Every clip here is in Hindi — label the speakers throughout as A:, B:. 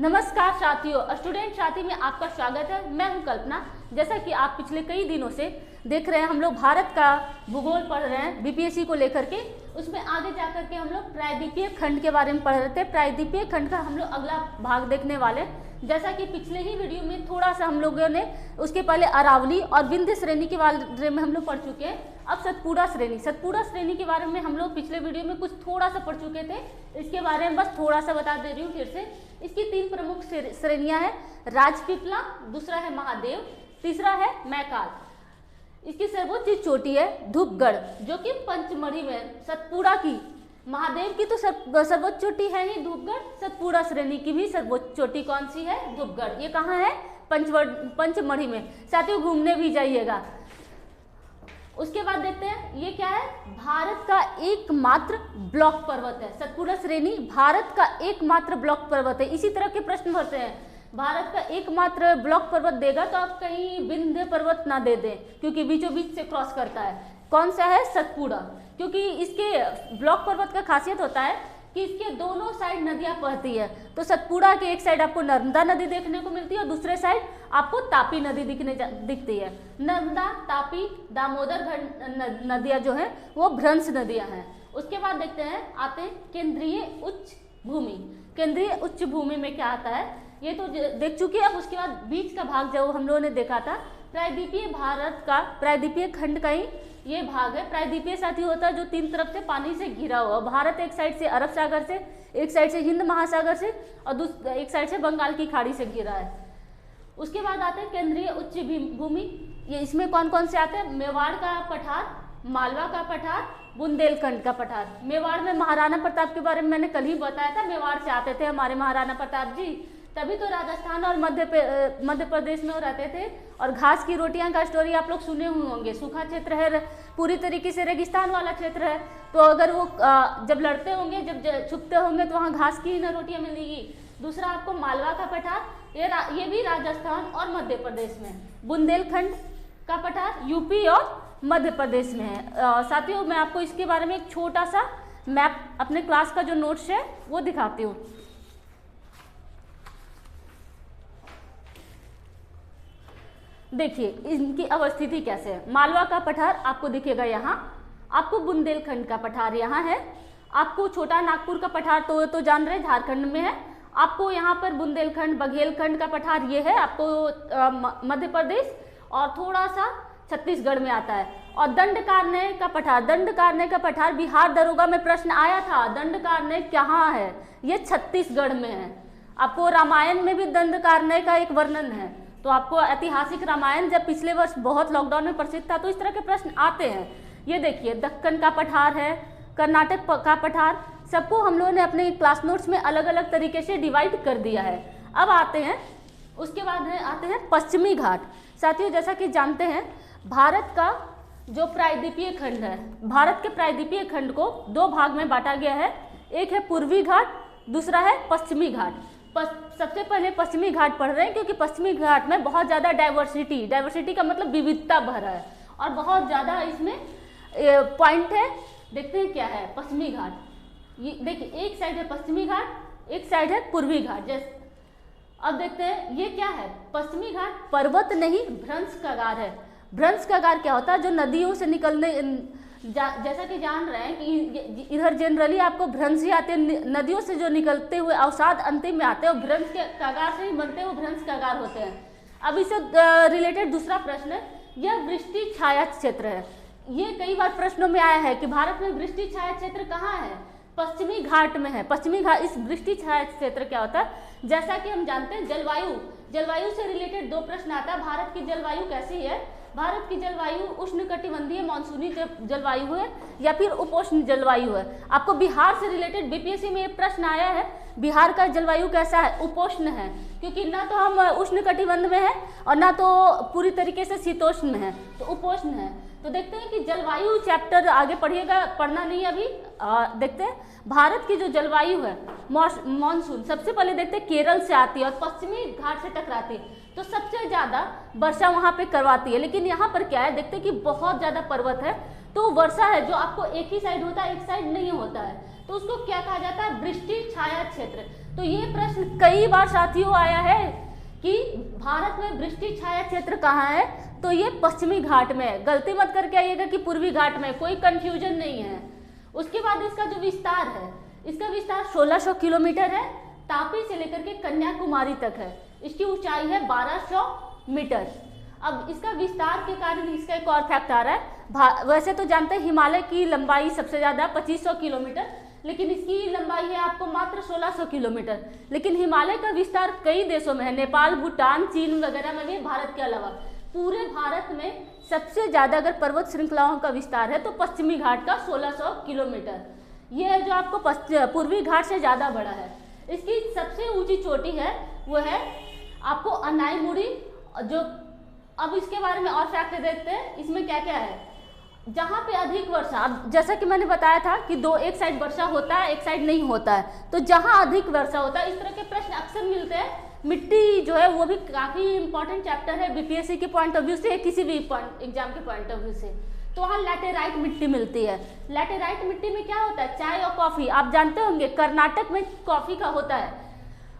A: नमस्कार साथियों, स्टूडेंट साथी में आपका स्वागत है। मैं हूं कल्पना। जैसा कि आप पिछले कई दिनों से देख रहे हैं, हम लोग भारत का भूगोल पढ़ रहे हैं बीपीएससी को लेकर के। उसमें आगे जाकर के हम लोग प्रायद्वीपीय खंड के बारे में पढ़ रहे थे। प्रायद्वीपीय खंड का हम लोग अगला भाग देखने वाले। जैसा कि पिछले ही वीडियो में थोड़ा सा हम लोगों ने उसके पहले अरावली और विंध्य श्रेणी के बारे में हम लोग पढ़ चुके हैं। अब सतपुड़ा श्रेणी के बारे में हम लोग पिछले वीडियो में कुछ थोड़ा सा पढ़ चुके थे। इसके बारे में बस थोड़ा सा बता दे रही हूँ फिर से। इसकी 3 प्रमुख श्रेणियां हैं, राजपीपला, दूसरा है महादेव, तीसरा है मैकाल। इसकी सर्वोच्च चोटी है धूपगढ़, जो कि पंचमढ़ी में सतपुड़ा की, महादेव की तो सर्वोच्च चोटी है ही धूपगढ़, सतपुड़ा श्रेणी की भी सर्वोच्च चोटी कौन सी है? धूपगढ़। ये कहाँ है? पंचमढ़ी में। साथियों घूमने भी जाइएगा। उसके बाद देखते हैं ये क्या है। भारत का एकमात्र ब्लॉक पर्वत है सतपुड़ा श्रेणी। भारत का एकमात्र ब्लॉक पर्वत है। इसी तरह के प्रश्न भरते हैं। भारत का एकमात्र ब्लॉक पर्वत देगा तो आप कहीं विंध्य पर्वत ना दे दें, क्योंकि बीचों बीच से क्रॉस करता है। कौन सा है? सतपुड़ा। क्योंकि इसके ब्लॉक पर्वत का खासियत होता है कि इसके दोनों साइड नदियां बहती है। तो सतपुड़ा के एक साइड आपको नर्मदा नदी देखने को मिलती है और दूसरे साइड आपको तापी नदी दिखती है। नर्मदा, तापी, दामोदर नदियां जो है वो भ्रंश नदियां हैं। उसके बाद देखते हैं, आते हैं केंद्रीय उच्च भूमि। केंद्रीय उच्च भूमि में क्या आता है ये तो देख चुके हैं। अब उसके बाद बीच का भाग जो हम लोगों ने देखा था, प्रायद्वीपीय भारत का प्रायद्वीपीय खंड का ही ये भाग है। प्रायद्वीपीय साथी होता है जो 3 तरफ से पानी से घिरा हुआ। भारत एक साइड से अरब सागर से, एक साइड से हिंद महासागर से और एक साइड से बंगाल की खाड़ी से घिरा है। उसके बाद आते हैं केंद्रीय उच्च भूमि। ये इसमें कौन कौन से आते हैं? मेवाड़ का पठार, मालवा का पठार, बुंदेलखंड का पठार। मेवाड़ में महाराणा प्रताप के बारे में मैंने कल ही बताया था। मेवाड़ से आते थे हमारे महाराणा प्रताप जी, तभी तो राजस्थान और मध्य प्रदेश में वो रहते थे। और घास की रोटियां का स्टोरी आप लोग सुने हुए होंगे। सूखा क्षेत्र है, पूरी तरीके से रेगिस्तान वाला क्षेत्र है। तो अगर वो जब लड़ते होंगे, जब छुपते होंगे तो वहाँ घास की न रोटियां मिलेगी। दूसरा आपको मालवा का पठार, ये भी राजस्थान और मध्य प्रदेश में। बुंदेलखंड का पठार यूपी और मध्य प्रदेश में है। साथियों मैं आपको इसके बारे में एक छोटा सा मैप अपने क्लास का जो नोट्स है वो दिखाती हूँ। देखिए इनकी अवस्थिति कैसे है। मालवा का पठार आपको दिखेगा यहाँ, आपको बुंदेलखंड का पठार यहाँ है, आपको छोटा नागपुर का पठार तो जान रहे झारखंड में है। आपको यहाँ पर बुंदेलखंड, बघेलखंड का पठार ये है आपको मध्य प्रदेश और थोड़ा सा छत्तीसगढ़ में आता है। और दंडकारण्य का पठार बिहार दरोगा में प्रश्न आया था। दंडकारण्य कहाँ है? ये छत्तीसगढ़ में है। आपको रामायण में भी दंडकारण्य का एक वर्णन है। तो आपको ऐतिहासिक रामायण जब पिछले वर्ष बहुत लॉकडाउन में प्रसिद्ध था तो इस तरह के प्रश्न आते हैं। ये देखिए दक्कन का पठार है, कर्नाटक का पठार, सबको हम लोगों ने अपने क्लास नोट्स में अलग अलग तरीके से डिवाइड कर दिया है। अब आते हैं उसके बाद आते हैं पश्चिमी घाट। साथियों जैसा कि जानते हैं भारत का जो प्रायद्वीपीय खंड है, भारत के प्रायद्वीपीय खंड को 2 भाग में बांटा गया है। एक है पूर्वी घाट, दूसरा है पश्चिमी घाट। सबसे पहले पश्चिमी घाट पढ़ रहे हैं क्योंकि पश्चिमी घाट में बहुत ज़्यादा डाइवर्सिटी का मतलब विविधता भरा है और बहुत ज़्यादा इसमें पॉइंट है। देखते हैं क्या है पश्चिमी घाट। ये देखिए एक साइड है पश्चिमी घाट, एक साइड है पूर्वी घाट। जैसे अब देखते हैं ये क्या है। पश्चिमी घाट पर्वत नहीं भ्रंश कगार है। भ्रंश कगार क्या होता है? जो नदियों से निकलने, जैसा कि जान रहे हैं कि इधर जनरली आपको भ्रंश ही आते हैं, नदियों से जो निकलते हुए अवसाद अंतिम में आते हैं और भ्रंश के कगार से ही बनते हैं, वो भ्रंश कगार होते हैं। अब इससे रिलेटेड दूसरा प्रश्न है, यह वृष्टि छाया क्षेत्र है। ये कई बार प्रश्नों में आया है कि भारत में वृष्टि छाया क्षेत्र कहाँ है? पश्चिमी घाट में है। पश्चिमी घाट। इस वृष्टि छाया क्षेत्र क्या होता है? जैसा कि हम जानते हैं जलवायु से रिलेटेड 2 प्रश्न आता है। भारत की जलवायु कैसी है? भारत की जलवायु उष्णकटिबंधीय मानसूनी जलवायु है या फिर उपोष्ण जलवायु है। आपको बिहार से रिलेटेड बीपीएससी में एक प्रश्न आया है, बिहार का जलवायु कैसा है? उपोष्ण है, क्योंकि ना तो हम उष्णकटिबंध में है और ना तो पूरी तरीके से शीतोष्ण में है, तो उपोष्ण है। तो देखते हैं कि जलवायु चैप्टर आगे पढ़िएगा, पढ़ना नहीं अभी। देखते हैं भारत की जो जलवायु है मानसून, सबसे पहले देखते हैं केरल से आती है और पश्चिमी घाट से टकराती है, तो सबसे ज़्यादा वर्षा वहाँ पे करवाती है। लेकिन यहाँ पर क्या है, देखते हैं कि बहुत ज़्यादा पर्वत है तो वर्षा है जो आपको एक ही साइड होता है, एक साइड नहीं होता है। तो उसको क्या कहा जाता है, वृष्टि छाया क्षेत्र। तो ये प्रश्न कई बार साथियों आया है कि भारत में वृष्टि छाया क्षेत्र कहाँ है, तो ये पश्चिमी घाट में है। गलती मत करके आइएगा कि पूर्वी घाट में, कोई कंफ्यूजन नहीं है। उसके बाद इसका जो विस्तार है, इसका विस्तार 1600 किलोमीटर है, तापी से लेकर के कन्याकुमारी तक है। इसकी ऊंचाई है 1200 मीटर। अब इसका विस्तार के कारण इसका एक और फैक्ट आ रहा है, वैसे तो जानते हैं हिमालय की लंबाई सबसे ज़्यादा 2500 किलोमीटर, लेकिन इसकी लंबाई है आपको मात्र 1600 किलोमीटर। लेकिन हिमालय का विस्तार कई देशों में है, नेपाल, भूटान, चीन वगैरह में भी, भारत के अलावा। पूरे भारत में सबसे ज़्यादा अगर पर्वत श्रृंखलाओं का विस्तार है तो पश्चिमी घाट का 1600 किलोमीटर, ये जो आपको पूर्वी घाट से ज़्यादा बड़ा है। इसकी सबसे ऊंची चोटी है वो है आपको अनाईमुड़ी। जो अब इसके बारे में और फैक्ट देखते हैं, इसमें क्या क्या है। जहाँ पे अधिक वर्षा, अब जैसा कि मैंने बताया था कि एक साइड वर्षा होता है, एक साइड नहीं होता है, तो जहाँ अधिक वर्षा होता है इस तरह के प्रश्न अक्सर मिलते हैं। मिट्टी जो है वो भी काफ़ी इंपॉर्टेंट चैप्टर है बीपीएससी के पॉइंट ऑफ व्यू से, किसी भी एग्जाम के पॉइंट ऑफ व्यू से। तो वहाँ लैटेराइट मिट्टी मिलती है। लैटेराइट मिट्टी में क्या होता है, चाय और कॉफ़ी। आप जानते होंगे कर्नाटक में कॉफ़ी का होता है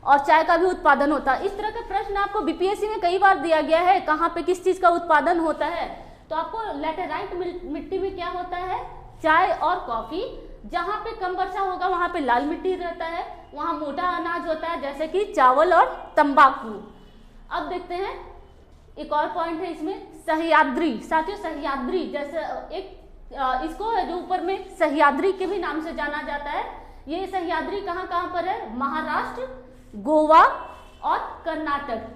A: और चाय का भी उत्पादन होता है। इस तरह का प्रश्न आपको बीपीएससी में कई बार दिया गया है, कहाँ पे किस चीज़ का उत्पादन होता है। तो आपको लैटेराइट मिट्टी में क्या होता है, चाय और कॉफ़ी। जहाँ पे कम वर्षा होगा वहाँ पे लाल मिट्टी रहता है, वहाँ मोटा अनाज होता है जैसे कि चावल और तंबाकू। अब देखते हैं एक और पॉइंट है इसमें, सह्याद्री। साथियों सह्याद्री जैसे इसको जो ऊपर में सह्याद्री के भी नाम से जाना जाता है। ये सह्याद्री कहाँ कहाँ पर है, महाराष्ट्र, गोवा और कर्नाटक।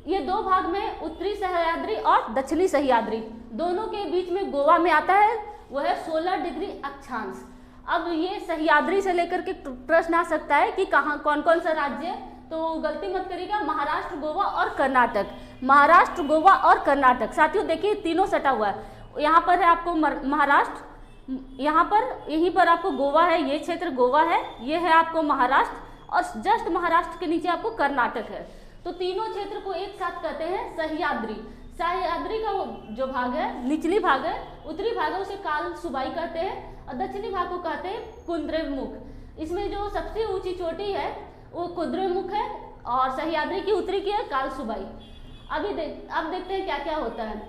A: ये दो भाग में, उत्तरी सह्याद्री और दक्षिणी सह्याद्री, दोनों के बीच में गोवा में आता है, वो है 16 डिग्री अक्षांश। अब ये सह्याद्री से लेकर के प्रश्न आ सकता है कि कहाँ कौन कौन सा राज्य है, तो गलती मत करिएगा, महाराष्ट्र, गोवा और कर्नाटक। महाराष्ट्र, गोवा और कर्नाटक। साथियों देखिए तीनों सटा हुआ है, यहाँ पर है आपको महाराष्ट्र, यहाँ पर यहीं पर आपको गोवा है, ये क्षेत्र गोवा है, ये है आपको महाराष्ट्र, और जस्ट महाराष्ट्र के नीचे आपको कर्नाटक है। तो तीनों क्षेत्र को एक साथ कहते हैं सह्याद्री। सह्याद्री का जो भाग है, निचली भाग है, उत्तरी भाग है, उसे काल सुबाई कहते हैं, और दक्षिणी भाग को कहते हैं कुद्रेमुख। इसमें जो सबसे ऊंची चोटी है वो कुद्रेमुख है और सह्याद्री की उत्तरी की है काल सुबाई। अब देखते हैं क्या क्या होता है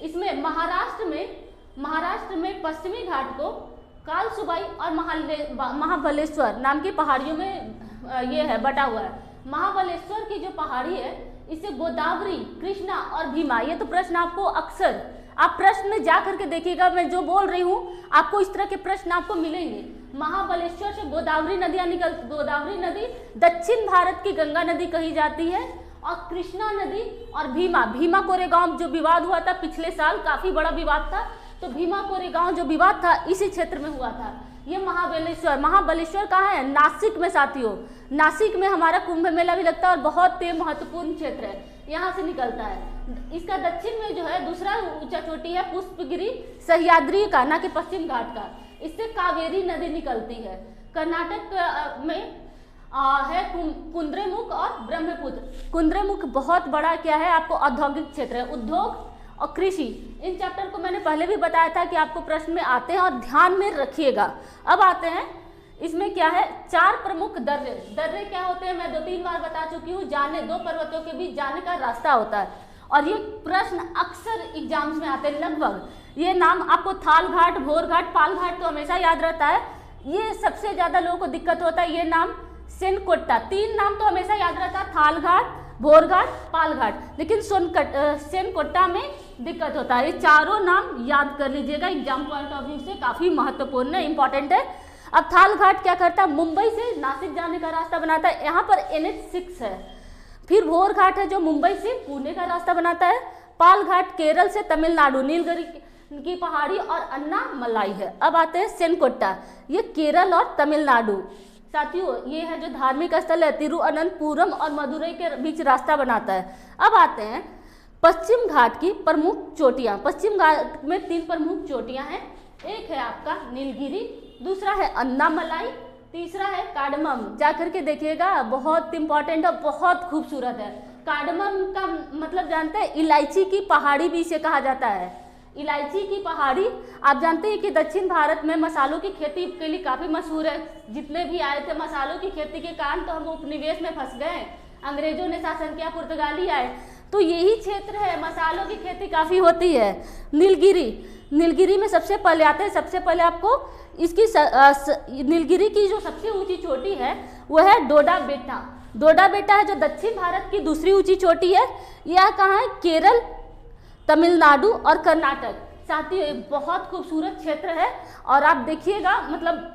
A: इसमें। महाराष्ट्र में पश्चिमी घाट को काल सुबाई और महाबलेश्वर नाम की पहाड़ियों में ये है बटा हुआ है। महाबलेश्वर की जो पहाड़ी है इसे गोदावरी, कृष्णा और भीमा, ये तो प्रश्न आपको अक्सर आप प्रश्न में जा करके देखिएगा, मैं जो बोल रही हूँ आपको इस तरह के प्रश्न आपको मिलेंगे। महाबलेश्वर से गोदावरी नदियाँ गोदावरी नदी दक्षिण भारत की गंगा नदी कही जाती है, और कृष्णा नदी और भीमा कोरेगांव जो विवाद हुआ था पिछले साल, काफी बड़ा विवाद था, तो भीमा कोरेगांव जो विवाद था इसी क्षेत्र में हुआ था। ये महाबलेश्वर कहाँ है, नासिक में। साथियों नासिक में हमारा कुंभ मेला भी लगता है और बहुत महत्वपूर्ण क्षेत्र है, यहाँ से निकलता है। इसका दक्षिण में जो है दूसरा ऊंचा चोटी है पुष्पगिरी, सह्याद्री का, ना कि पश्चिम घाट का, इससे कावेरी नदी निकलती है। कर्नाटक में है कुद्रेमुख और ब्रह्मपुत्र। कुद्रेमुख बहुत बड़ा क्या है आपको औद्योगिक क्षेत्र है, उद्योग और कृषि। इन चैप्टर को मैंने पहले भी बताया था कि आपको प्रश्न में आते हैं और ध्यान में रखिएगा। अब आते हैं इसमें क्या है, 4 प्रमुख दर्रे क्या होते हैं, मैं 2-3 बार बता चुकी हूँ। दो पर्वतों के बीच जाने का रास्ता होता है, और ये प्रश्न अक्सर एग्जाम्स में आते हैं लगभग। ये नाम आपको थाल घाट, भोर घाट, पाल घाट तो हमेशा याद रहता है। ये सबसे ज्यादा लोगों को दिक्कत होता है, ये नाम सेनकोट्टा, 3 नाम तो हमेशा याद रहता है, थाल घाट, भोर घाट, पाल घाट, लेकिन सेनकोट्टा में दिक्कत होता है। ये चारों नाम याद कर लीजिएगा, एग्जाम पॉइंट ऑफ व्यू से काफी महत्वपूर्ण है, इंपॉर्टेंट है। अब थाल घाट क्या करता है, मुंबई से नासिक जाने का रास्ता बनाता है, यहाँ पर NH6 है। फिर भोर घाट है जो मुंबई से पुणे का रास्ता बनाता है। पाल घाट केरल से तमिलनाडु, नीलगिरी की पहाड़ी और अन्नामलाई है। अब आते हैं सेनकोट्टा, ये केरल और तमिलनाडु। साथियों ये है जो धार्मिक स्थल है, तिरुअनंतपुरम और मदुरई के बीच रास्ता बनाता है। अब आते हैं पश्चिम घाट की प्रमुख चोटियाँ। पश्चिम घाट में 3 प्रमुख चोटियाँ हैं, एक है आपका नीलगिरी, दूसरा है अन्नामलाई, तीसरा है कार्डमम। जाकर के देखिएगा, बहुत इंपॉर्टेंट और बहुत खूबसूरत है। कार्डमम का मतलब जानते हैं, इलायची की पहाड़ी भी इसे कहा जाता है। इलायची की पहाड़ी। आप जानते हैं कि दक्षिण भारत में मसालों की खेती के लिए काफ़ी मशहूर है। जितने भी आए थे मसालों की खेती के कारण तो हम उपनिवेश में फंस गए, अंग्रेजों ने शासन किया, पुर्तगाली आए, तो यही क्षेत्र है, मसालों की खेती काफ़ी होती है। नीलगिरी, नीलगिरी में सबसे पहले आते हैं, सबसे पहले आपको इसकी नीलगिरी की जो सबसे ऊंची चोटी है वो है डोडा बेटा। डोडा बेटा है जो दक्षिण भारत की दूसरी ऊंची चोटी है। यह कहाँ है? केरल, तमिलनाडु और कर्नाटक। साथियों एक बहुत खूबसूरत क्षेत्र है और आप देखिएगा, मतलब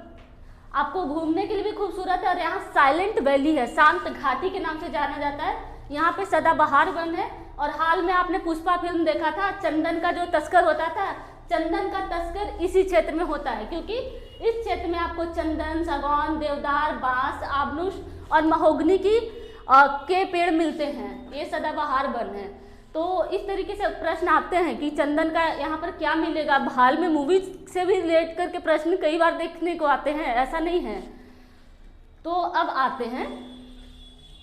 A: आपको घूमने के लिए भी खूबसूरत है। और यहाँ साइलेंट वैली है, शांत घाटी के नाम से जाना जाता है। यहाँ पे सदाबहार वन है। और हाल में आपने पुष्पा फिल्म देखा था, चंदन का जो तस्कर होता था, चंदन का तस्कर इसी क्षेत्र में होता है, क्योंकि इस क्षेत्र में आपको चंदन, सागौन, देवदार, बांस, आबनुश और महोगनी के पेड़ मिलते हैं। ये सदाबहार वन है। तो इस तरीके से प्रश्न आते हैं कि चंदन का यहाँ पर क्या मिलेगा। हाल में मूवी से भी रिलेट करके प्रश्न कई बार देखने को आते हैं, ऐसा नहीं है। तो अब आते हैं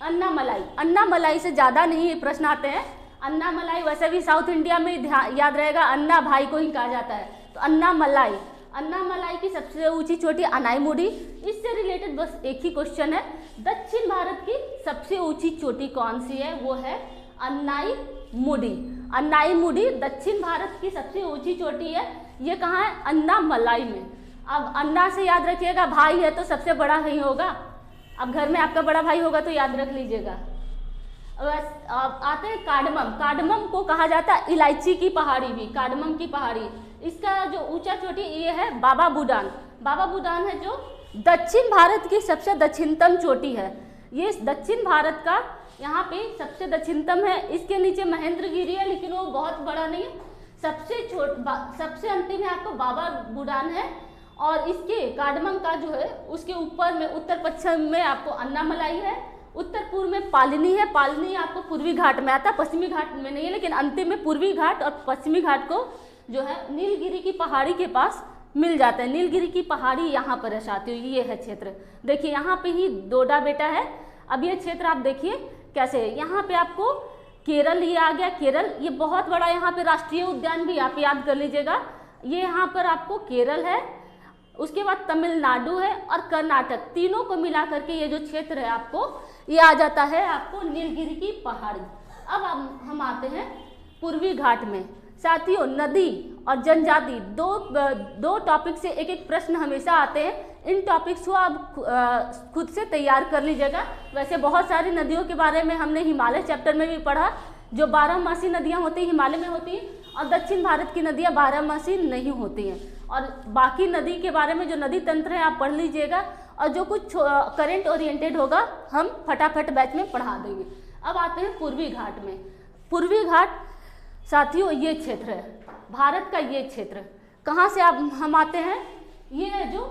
A: अन्नामलाई। अन्नामलाई से ज़्यादा नहीं ये प्रश्न आते हैं। अन्नामलाई वैसे भी साउथ इंडिया में याद रहेगा, अन्ना भाई को ही कहा जाता है। तो अन्नामलाई, अन्नामलाई की सबसे ऊंची चोटी अनाईमुडी। इससे रिलेटेड बस एक ही क्वेश्चन है, दक्षिण भारत की सबसे ऊंची चोटी कौन सी है? वो है अनाईमुडी। अनाईमुडी दक्षिण भारत की सबसे ऊंची चोटी है। ये कहाँ है? अन्नामलाई में। अब अन्ना से याद रखिएगा, भाई है तो सबसे बड़ा ही होगा। अब घर में आपका बड़ा भाई होगा तो याद रख लीजिएगा। अब आते हैं कार्डमम। कार्डमम को कहा जाता है इलायची की पहाड़ी भी, कार्डमम की पहाड़ी। इसका जो ऊंचा चोटी ये है बाबा बुडान। बाबा बुडान है जो दक्षिण भारत की सबसे दक्षिणतम चोटी है। ये दक्षिण भारत का यहाँ पे सबसे दक्षिणतम है। इसके नीचे महेंद्रगिरी है, लेकिन वो बहुत बड़ा नहीं है। सबसे अंतिम है आपको बाबा बुडान है। और इसके कार्डमम का जो है उसके ऊपर में उत्तर पश्चिम में आपको अन्नामलाई है, उत्तर पूर्व में पालिनी है। पालिनी आपको पूर्वी घाट में आता है, पश्चिमी घाट में नहीं है, लेकिन अंतिम में पूर्वी घाट और पश्चिमी घाट को जो है नीलगिरी की पहाड़ी के पास मिल जाता है। नीलगिरी की पहाड़ी यहाँ पर है साथियों, ये है क्षेत्र। देखिए यहाँ पे ही डोडा बेटा है। अब ये क्षेत्र आप देखिए कैसे है। यहाँ पे आपको केरल ये आ गया, केरल ये बहुत बड़ा यहाँ पे राष्ट्रीय उद्यान भी आप याद कर लीजिएगा। ये यहाँ पर आपको केरल है, उसके बाद तमिलनाडु है और कर्नाटक, तीनों को मिला करके ये जो क्षेत्र है आपको ये आ जाता है आपको नीलगिरी की पहाड़ी। अब हम आते हैं पूर्वी घाट में। साथियों नदी और जनजाति दो टॉपिक से एक एक प्रश्न हमेशा आते हैं। इन टॉपिक्स को आप खुद से तैयार कर लीजिएगा। वैसे बहुत सारी नदियों के बारे में हमने हिमालय चैप्टर में भी पढ़ा, जो 12मासी नदियाँ होती हैं हिमालय में होती हैं, और दक्षिण भारत की नदियाँ 12मासी नहीं होती हैं। और बाकी नदी के बारे में जो नदी तंत्र है आप पढ़ लीजिएगा, और जो कुछ करंट ओरिएंटेड होगा हम फटाफट बैच में पढ़ा देंगे। अब आते हैं पूर्वी घाट में। पूर्वी घाट साथियों ये क्षेत्र है, भारत का ये क्षेत्र। कहाँ से हम आते हैं? ये है जो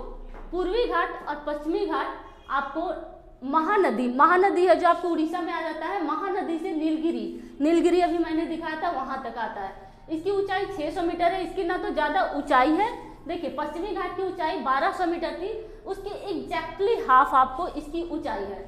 A: पूर्वी घाट और पश्चिमी घाट आपको महानदी है जो आपको उड़ीसा में आ जाता है। महानदी से नीलगिरी अभी मैंने दिखाया था, वहां तक आता है। इसकी ऊंचाई 600 मीटर है। इसकी ना तो ज्यादा ऊंचाई है, देखिए पश्चिमी घाट की ऊंचाई 1200 मीटर थी, उसकी एग्जैक्टली हाफ आपको इसकी ऊंचाई है।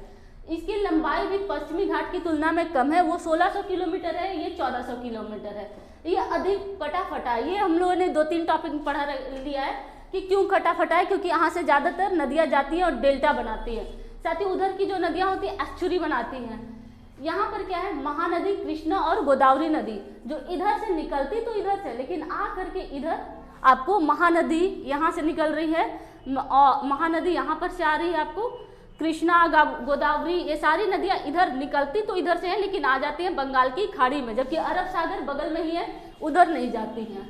A: इसकी लंबाई भी पश्चिमी घाट की तुलना में कम है, वो 1600 किलोमीटर है, ये 1400 किलोमीटर है। ये अधिक कटा फटा है। ये हम लोगों ने 2-3 टॉपिक पढ़ा लिया है कि क्यों कटा फटा है, क्योंकि यहाँ से ज्यादातर नदियाँ जाती हैं और डेल्टा बनाती है। साथ ही उधर की जो नदियाँ होती है एस्चुरी बनाती हैं। यहाँ पर क्या है, महानदी कृष्णा और गोदावरी नदी जो इधर से निकलती तो इधर से, लेकिन आ करके इधर आपको महानदी यहाँ से निकल रही है। महानदी यहाँ पर से आ रही है आपको, कृष्णा गोदावरी ये सारी नदियाँ इधर निकलती तो इधर से है, लेकिन आ जाती है बंगाल की खाड़ी में, जबकि अरब सागर बगल में ही है, उधर नहीं जाती हैं।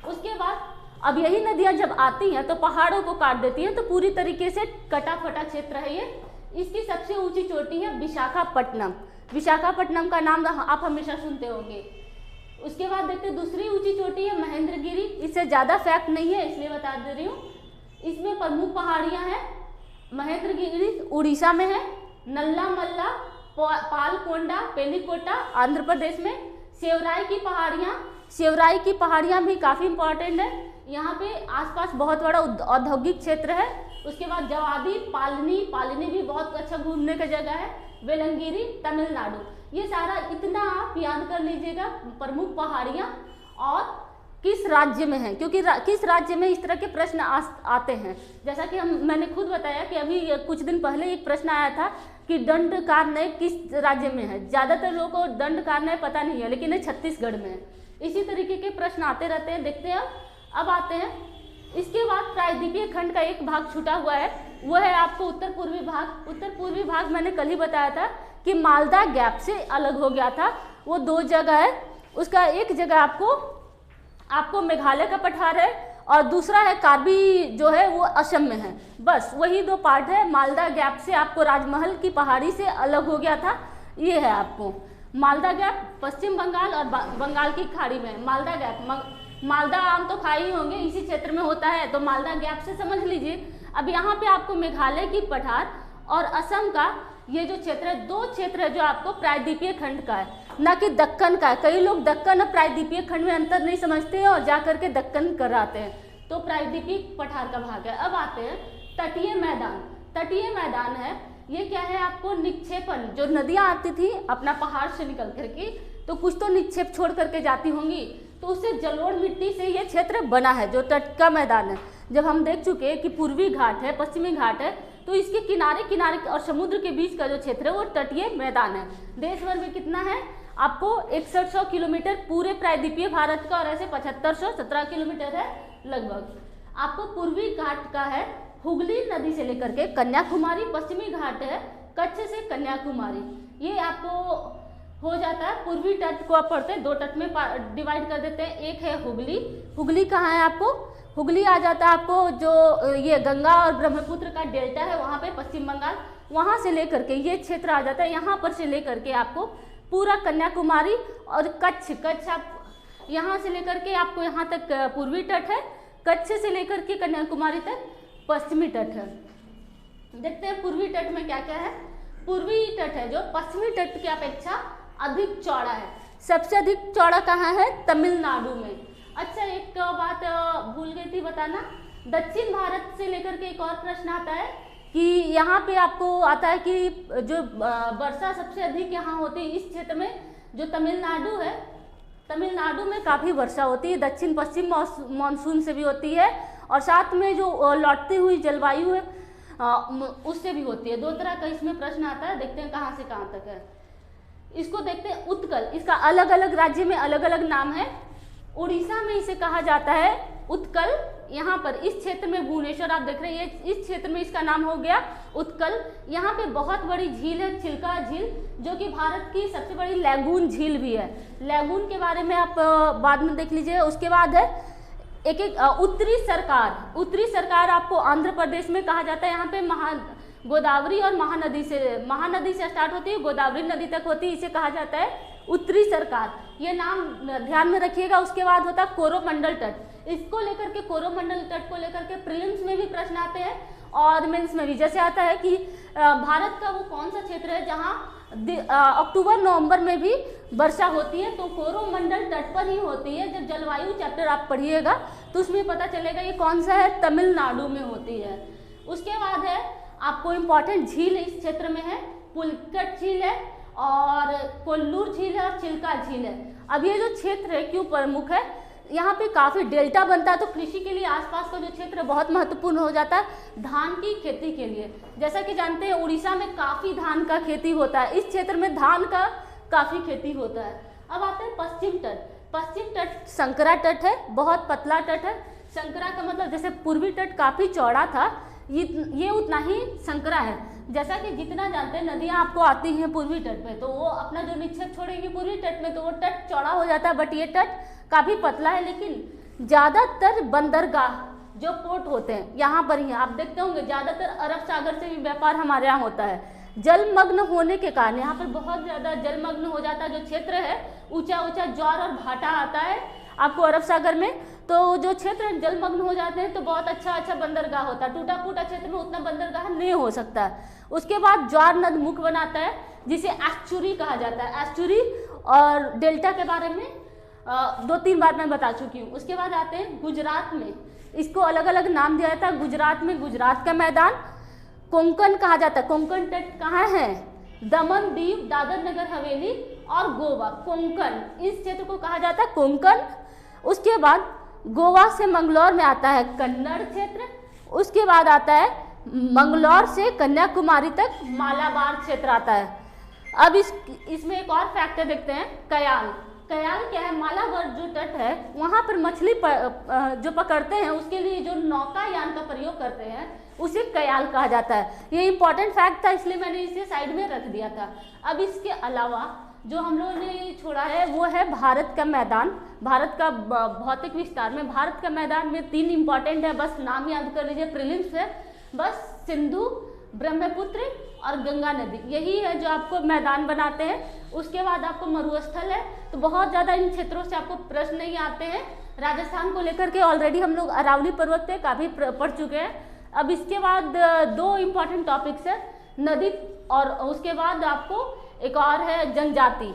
A: उसके बाद अब यही नदियाँ जब आती हैं तो पहाड़ों को काट देती हैं, तो पूरी तरीके से कटा फटा क्षेत्र है ये। इसकी सबसे ऊंची चोटी है विशाखापट्टनम। विशाखापट्टनम का नाम आप हमेशा सुनते होंगे। उसके बाद देखते दूसरी ऊंची चोटी है महेंद्रगिरी। इससे ज़्यादा फैक्ट नहीं है इसलिए बता दे रही हूँ। इसमें प्रमुख पहाड़ियाँ हैं, महेंद्रगिरी उड़ीसा में है, नल्ला मल्ला, पालकोंडा, पेलिकोटा आंध्र प्रदेश में, सेवराई की पहाड़ियाँ भी काफ़ी इंपॉर्टेंट है। यहाँ पे आसपास बहुत बड़ा औद्योगिक क्षेत्र है। उसके बाद जवाबी, पालिनी भी बहुत अच्छा घूमने का जगह है, वेलंगिरी तमिलनाडु। ये सारा इतना आप याद कर लीजिएगा प्रमुख पहाड़ियाँ और किस राज्य में है, क्योंकि किस राज्य में इस तरह के प्रश्न आते हैं। जैसा कि मैंने खुद बताया कि अभी कुछ दिन पहले एक प्रश्न आया था कि दंडकारण्य किस राज्य में है। ज़्यादातर लोगों को दंडकारण्य पता नहीं है, लेकिन ये छत्तीसगढ़ में है। इसी तरीके के प्रश्न आते रहते हैं। देखते हैं अब आते हैं इसके बाद प्रायद्वीपीय खंड का एक भाग छूटा हुआ है, वो है आपको उत्तर पूर्वी भाग। उत्तर पूर्वी भाग मैंने कल ही बताया था कि मालदा गैप से अलग हो गया था। वो 2 जगह है, उसका एक जगह आपको मेघालय का पठार है और दूसरा है कार्बी जो है वो असम में है। बस वही 2 पार्ट है। मालदा गैप से आपको राजमहल की पहाड़ी से अलग हो गया था। ये है आपको मालदा गैप, पश्चिम बंगाल और बंगाल की खाड़ी में। मालदा गैप, मालदा आम तो खाए ही होंगे, इसी क्षेत्र में होता है, तो मालदा गैप से समझ लीजिए। अब यहाँ पे आपको मेघालय की पठार और असम का ये जो क्षेत्र है, 2 क्षेत्र है जो आपको प्रायद्वीपीय खंड का है, ना कि दक्कन का है। कई लोग दक्कन और प्रायद्वीपीय खंड में अंतर नहीं समझते हैं और जा करके दक्कन कराते हैं, तो प्रायद्वीपीय पठार का भाग है। अब आते हैं तटीय मैदान। तटीय मैदान है, ये क्या है आपको निक्षेपण, जो नदियाँ आती थी अपना पहाड़ से निकल करके, तो कुछ तो निक्षेप छोड़ करके जाती होंगी, तो उससे जलोढ़ मिट्टी से ये क्षेत्र बना है जो तट का मैदान है। जब हम देख चुके कि पूर्वी घाट है, पश्चिमी घाट है, तो इसके किनारे किनारे और समुद्र के बीच का जो क्षेत्र है वो तटीय मैदान है। देश भर में कितना है आपको 6100 किलोमीटर पूरे प्रायद्वीपीय भारत का, और ऐसे 7517 किलोमीटर है लगभग। आपको पूर्वी घाट का है हुगली नदी से लेकर के कन्याकुमारी, पश्चिमी घाट है कच्छ से कन्याकुमारी। ये आपको हो जाता है। पूर्वी तट को आप पढ़ते हैं 2 तट में डिवाइड कर देते हैं। एक है हुगली, हुगली कहाँ है आपको, हुगली आ जाता है आपको जो ये गंगा और ब्रह्मपुत्र का डेल्टा है वहाँ पे पश्चिम बंगाल, वहाँ से लेकर के ये क्षेत्र आ जाता है। यहाँ पर से लेकर के आपको पूरा कन्याकुमारी और कच्छ आप यहाँ से लेकर के आपको यहाँ तक पूर्वी तट है, कच्छ से लेकर के कन्याकुमारी तक पश्चिमी तट है। देखते हैं पूर्वी तट में क्या क्या है। पूर्वी तट है जो पश्चिमी तट की अपेक्षा अधिक चौड़ा है। सबसे अधिक चौड़ा कहाँ है, तमिलनाडु में। अच्छा, एक बात भूल गई थी बताना, दक्षिण भारत से लेकर के एक और प्रश्न आता है कि यहाँ पे आपको आता है कि जो वर्षा सबसे अधिक यहाँ होती है इस क्षेत्र में, जो तमिलनाडु है, तमिलनाडु में काफ़ी वर्षा होती है, दक्षिण पश्चिम मानसून से भी होती है, और साथ में जो लौटती हुई जलवायु है उससे भी होती है। 2 तरह का इसमें प्रश्न आता है। देखते हैं कहाँ से कहाँ तक है। इसको देखते हैं उत्कल, इसका अलग अलग राज्य में अलग अलग नाम है। उड़ीसा में इसे कहा जाता है उत्कल। यहाँ पर इस क्षेत्र में भुवनेश्वर आप देख रहे हैं, इस क्षेत्र में इसका नाम हो गया उत्कल। यहाँ पे बहुत बड़ी झील है चिल्का झील, जो कि भारत की सबसे बड़ी लैगून झील भी है। लैगून के बारे में आप बाद में देख लीजिए। उसके बाद है एक उत्तरी सरकार। उत्तरी सरकार आपको आंध्र प्रदेश में कहा जाता है। यहाँ पे गोदावरी और महानदी से स्टार्ट होती है, गोदावरी नदी तक होती है, इसे कहा जाता है उत्तरी सरकार। ये नाम ध्यान में रखिएगा। उसके बाद होता है कोरोमंडल तट। इसको लेकर के, कोरोमंडल तट को लेकर के प्रीलिम्स में भी प्रश्न आते हैं और मेंस में भी। जैसे आता है कि भारत का वो कौन सा क्षेत्र है जहाँ अक्टूबर नवंबर में भी वर्षा होती है, तो कोरोमंडल तट पर ही होती है। जब जलवायु चैप्टर आप पढ़िएगा तो उसमें पता चलेगा ये कौन सा है, तमिलनाडु में होती है। उसके बाद है आपको इम्पॉर्टेंट झील इस क्षेत्र में है, पुलिकट झील है और कोल्लूर झील है और चिल्का झील है। अब ये जो क्षेत्र है क्यों प्रमुख है, यहाँ पे काफ़ी डेल्टा बनता है, तो कृषि के लिए आसपास का जो क्षेत्र बहुत महत्वपूर्ण हो जाता है धान की खेती के लिए। जैसा कि जानते हैं उड़ीसा में काफ़ी धान का खेती होता है, इस क्षेत्र में धान का काफ़ी खेती होता है। अब आते हैं पश्चिम तट। पश्चिम तट संकरा तट है, बहुत पतला तट है। संकरा का मतलब जैसे पूर्वी तट काफ़ी चौड़ा था, ये उतना ही संकरा है। जैसा कि जितना जानते हैं नदियाँ आपको आती हैं पूर्वी तट पे, तो वो अपना जो निक्षेप छोड़ेगी पूर्वी तट में, तो वो तट चौड़ा हो जाता है। बट ये तट काफ़ी पतला है, लेकिन ज़्यादातर बंदरगाह जो पोर्ट होते हैं यहाँ पर ही आप देखते होंगे, ज़्यादातर अरब सागर से भी व्यापार हमारे यहाँ होता है। जलमग्न होने के कारण यहाँ पर बहुत ज़्यादा जलमग्न हो जाता है। जो क्षेत्र है ऊंचा ऊंचा ज्वार और भाटा आता है आपको अरब सागर में, तो जो क्षेत्र जलमग्न हो जाते हैं तो बहुत अच्छा बंदरगाह होता है। टूटा फूटा क्षेत्र में उतना बंदरगाह नहीं हो सकता है। उसके बाद ज्वार नद मुख बनाता है जिसे एस्चुरी कहा जाता है। एस्चुरी और डेल्टा के बारे में 2-3 बार मैं बता चुकी हूँ। उसके बाद आते हैं गुजरात में, इसको अलग अलग नाम दिया जाता है। गुजरात में गुजरात का मैदान, कोंकण कहा जाता है। कोंकण तट कहाँ है, दमन दीव, दादर नगर हवेली और गोवा। कोंकण, इस क्षेत्र को कहा जाता है कोंकण। उसके बाद गोवा से मंगलौर में आता है कन्नड़ क्षेत्र, उसके बाद आता है मंगलौर से कन्याकुमारी तक मालाबार क्षेत्र आता है। अब इसमें एक और फैक्टर देखते हैं, कयाल। कयाल क्या है, मालाबार जो तट है वहाँ पर मछली जो पकड़ते हैं उसके लिए जो नौकायान का प्रयोग करते हैं उसे कयाल कहा जाता है। ये इंपॉर्टेंट फैक्ट था इसलिए मैंने इसे साइड में रख दिया था। अब इसके अलावा जो हम लोगों ने छोड़ा है वो है भारत का मैदान। भारत का भौतिक विस्तार में भारत का मैदान में 3 इंपॉर्टेंट है, बस नाम याद कर लीजिए, प्रीलिम्स है बस, सिंधु, ब्रह्मपुत्र और गंगा नदी, यही है जो आपको मैदान बनाते हैं। उसके बाद आपको मरुस्थल है, तो बहुत ज़्यादा इन क्षेत्रों से आपको प्रश्न नहीं आते हैं। राजस्थान को लेकर के ऑलरेडी हम लोग अरावली पर्वत पे काफ़ी पढ़ चुके हैं। अब इसके बाद 2 इम्पॉर्टेंट टॉपिक्स है, नदी और उसके बाद आपको एक और है जनजाति।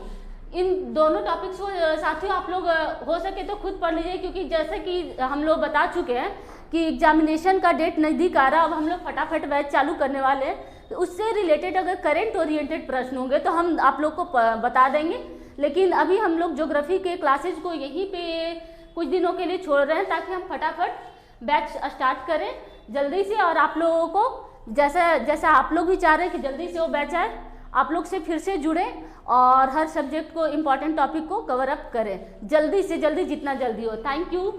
A: इन दोनों टॉपिक्स को साथियों आप लोग हो सके तो खुद पढ़ लीजिए, क्योंकि जैसे कि हम लोग बता चुके हैं कि एग्जामिनेशन का डेट नज़दीक आ रहा है। अब हम लोग फटाफट बैच चालू करने वाले हैं, तो उससे रिलेटेड अगर करंट ओरिएंटेड प्रश्न होंगे तो हम आप लोग को बता देंगे। लेकिन अभी हम लोग ज्योग्राफी के क्लासेज को यहीं पे कुछ दिनों के लिए छोड़ रहे हैं ताकि हम फटाफट बैच स्टार्ट करें जल्दी से, और आप लोगों को जैसा आप लोग भी चाह रहे हैं कि जल्दी से वो बैच आए, आप लोग से फिर से जुड़ें और हर सब्जेक्ट को इम्पॉर्टेंट टॉपिक को कवर अप करें जल्दी से जल्दी, जितना जल्दी हो। Thank you.